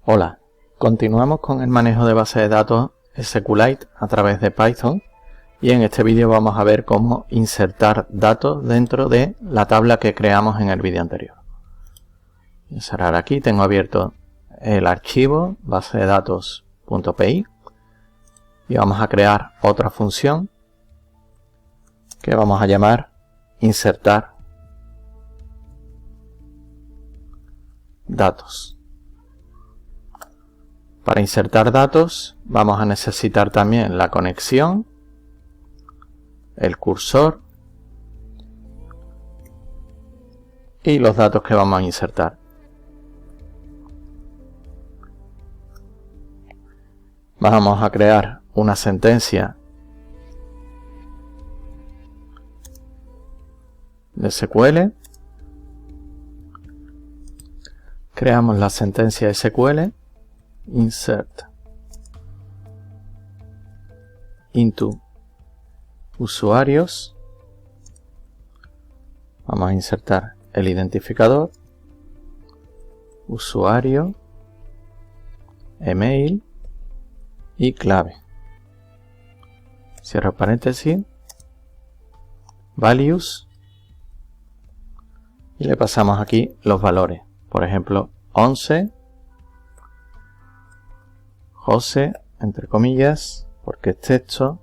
Hola, continuamos con el manejo de base de datos SQLite a través de Python y en este vídeo vamos a ver cómo insertar datos dentro de la tabla que creamos en el vídeo anterior. Voy a cerrar aquí, tengo abierto el archivo base de datos.py y vamos a crear otra función que vamos a llamar insertar datos. Para insertar datos vamos a necesitar también la conexión, el cursor y los datos que vamos a insertar. Vamos a crear una sentencia de SQL. Creamos la sentencia SQL insert into usuarios. Vamos a insertar el identificador, usuario, email y clave. Cierro paréntesis, values y le pasamos aquí los valores. Por ejemplo, 11, José, entre comillas, porque es texto,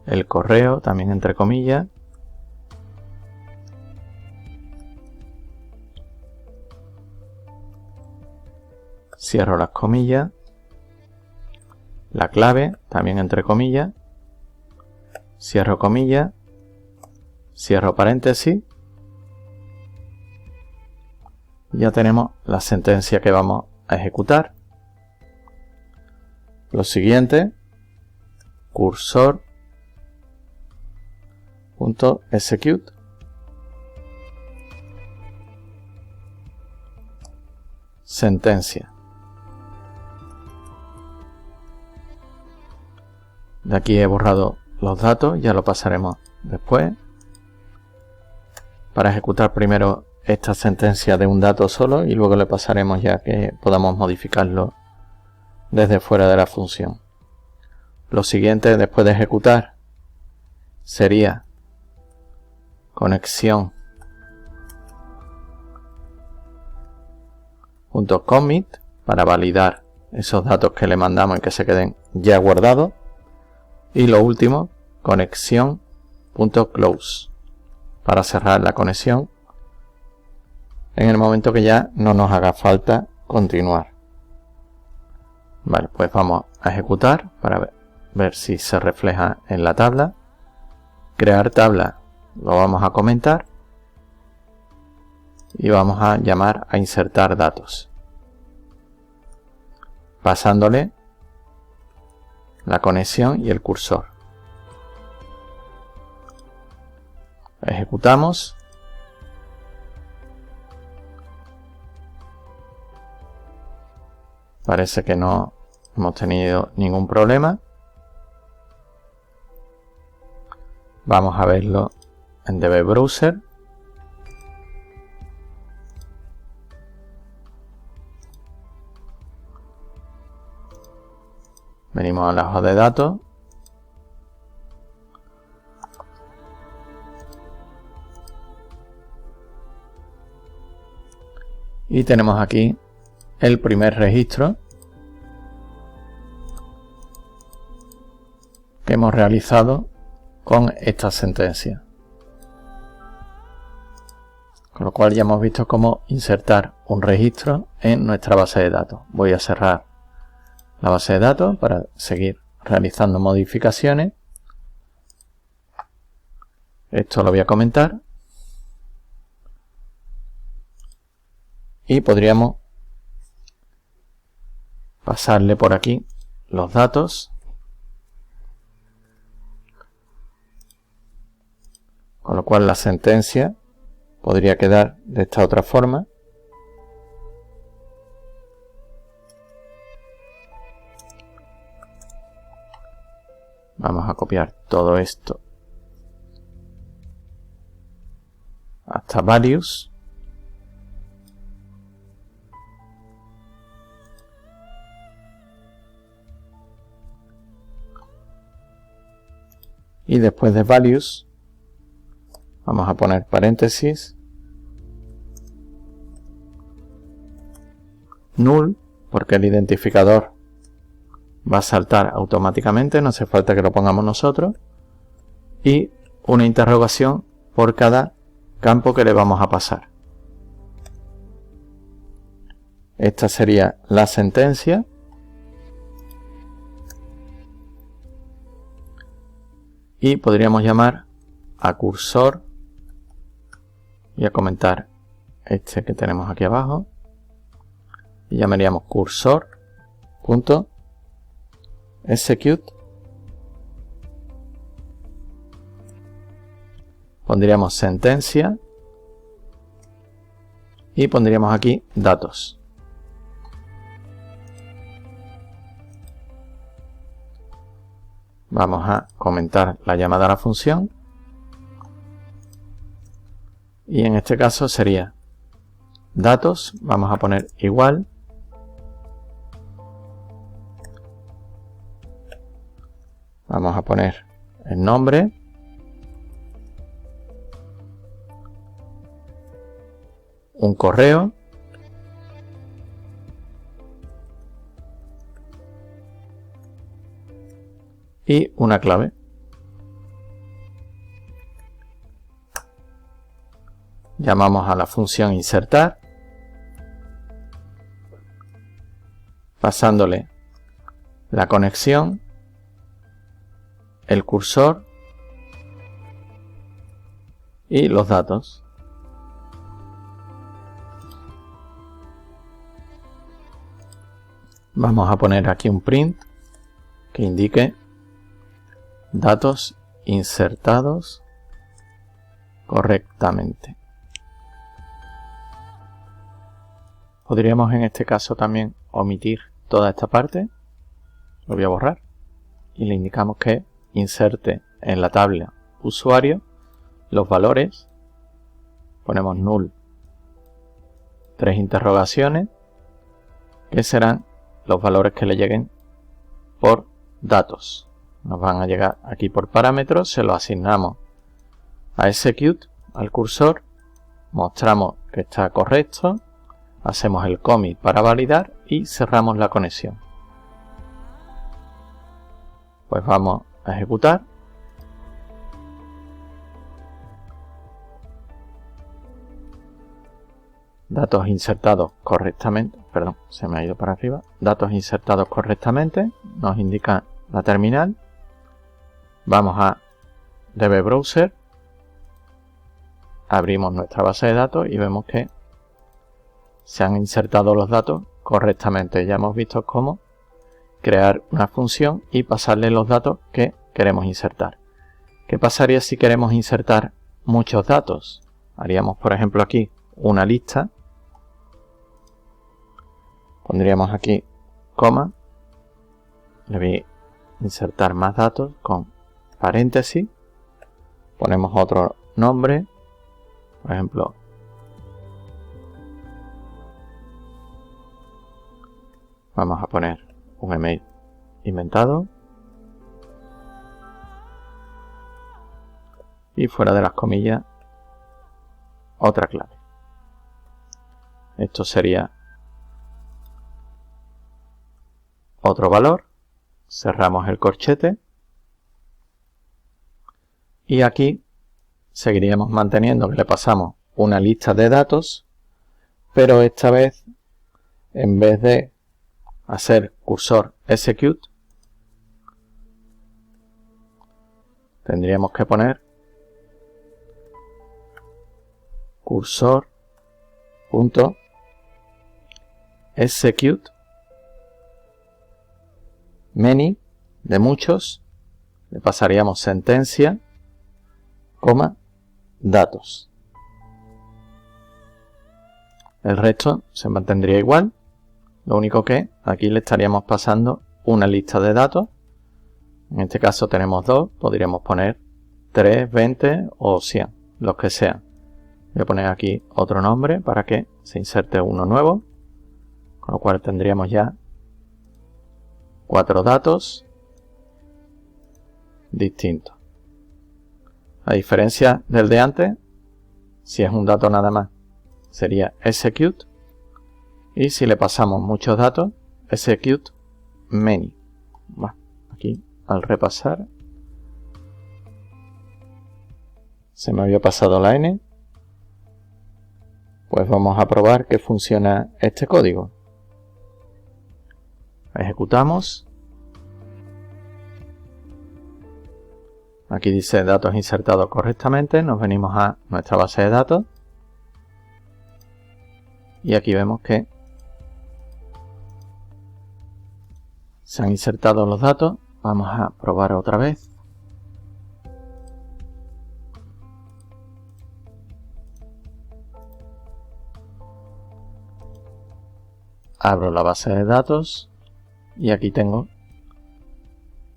el correo, también entre comillas, cierro las comillas, la clave, también entre comillas, cierro comillas, cierro paréntesis, y ya tenemos la sentencia que vamos a ejecutar. Lo siguiente, cursor.execute. Sentencia. De aquí he borrado los datos, ya lo pasaremos después. Para ejecutar primero esta sentencia de un dato solo y luego le pasaremos ya que podamos modificarlo desde fuera de la función. Lo siguiente después de ejecutar sería conexión.commit para validar esos datos que le mandamos y que se queden ya guardados. Y lo último, conexión.close para cerrar la conexión en el momento que ya no nos haga falta continuar. Vale, pues vamos a ejecutar para ver si se refleja en la tabla. Crear tabla, lo vamos a comentar. Y vamos a llamar a insertar datos. Pasándole la conexión y el cursor. Ejecutamos. Parece que no hemos tenido ningún problema. Vamos a verlo en DB Browser. Venimos a la hoja de datos. Y tenemos aquí el primer registro que hemos realizado con esta sentencia. Con lo cual ya hemos visto cómo insertar un registro en nuestra base de datos. Voy a cerrar la base de datos para seguir realizando modificaciones. Esto lo voy a comentar. Y podríamos pasarle por aquí los datos. Con lo cual la sentencia podría quedar de esta otra forma. Vamos a copiar todo esto hasta values. y después de values vamos a poner paréntesis null, porque el identificador va a saltar automáticamente, no hace falta que lo pongamos nosotros, y una interrogación por cada campo que le vamos a pasar. Esta sería la sentencia. Y podríamos llamar a cursor, voy a comentar este que tenemos aquí abajo, y llamaríamos cursor.execute. Pondríamos sentencia y pondríamos aquí datos. Vamos a comentar la llamada a la función y en este caso sería datos, vamos a poner igual vamos a poner el nombre, un correo y una clave. Llamamos a la función insertar, pasándole la conexión, el cursor y los datos. Vamos a poner aquí un print que indique datos insertados correctamente. Podríamos en este caso también omitir toda esta parte, lo voy a borrar, y le indicamos que inserte en la tabla usuario los valores, ponemos null, 3 interrogaciones, que serán los valores que le lleguen por datos. Nos van a llegar aquí por parámetros, se lo asignamos a execute, al cursor, mostramos que está correcto, hacemos el commit para validar y cerramos la conexión. Pues vamos a ejecutar. Datos insertados correctamente, perdón, se me ha ido para arriba. Datos insertados correctamente, nos indica la terminal. Vamos a DB Browser, abrimos nuestra base de datos y vemos que se han insertado los datos correctamente. Ya hemos visto cómo crear una función y pasarle los datos que queremos insertar. ¿Qué pasaría si queremos insertar muchos datos? Haríamos, por ejemplo, aquí una lista. Pondríamos aquí coma. Le voy a insertar más datos con paréntesis. Ponemos otro nombre. Por ejemplo, vamos a poner un email inventado. Y fuera de las comillas, otra clave. Esto sería otro valor. Cerramos el corchete. Y aquí seguiríamos manteniendo que le pasamos una lista de datos, pero esta vez, en vez de hacer cursor execute, tendríamos que poner cursor.execute many, de muchos, le pasaríamos sentencia, coma, datos. El resto se mantendría igual, lo único que aquí le estaríamos pasando una lista de datos. En este caso tenemos 2, podríamos poner 3, 20 o 100, los que sean. Voy a poner aquí otro nombre para que se inserte uno nuevo, con lo cual tendríamos ya 4 datos distintos. A diferencia del de antes, si es un dato nada más, sería execute. Y si le pasamos muchos datos, execute many. Bueno, aquí al repasar se me había pasado la N. Pues vamos a probar que funciona este código. Ejecutamos. Aquí dice datos insertados correctamente. Nos venimos a nuestra base de datos. Y aquí vemos que se han insertado los datos. Vamos a probar otra vez. Abro la base de datos y aquí tengo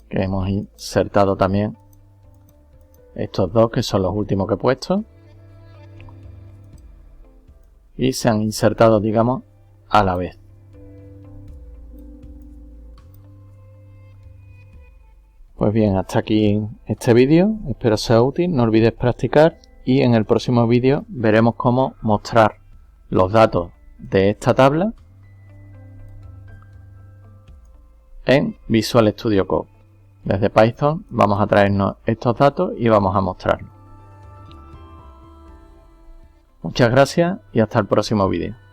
que hemos insertado también estos dos que son los últimos que he puesto y se han insertado, digamos, a la vez. Pues bien, hasta aquí este vídeo, espero sea útil, no olvides practicar y en el próximo vídeo veremos cómo mostrar los datos de esta tabla en Visual Studio Code. Desde Python vamos a traernos estos datos y vamos a mostrarlos. Muchas gracias y hasta el próximo vídeo.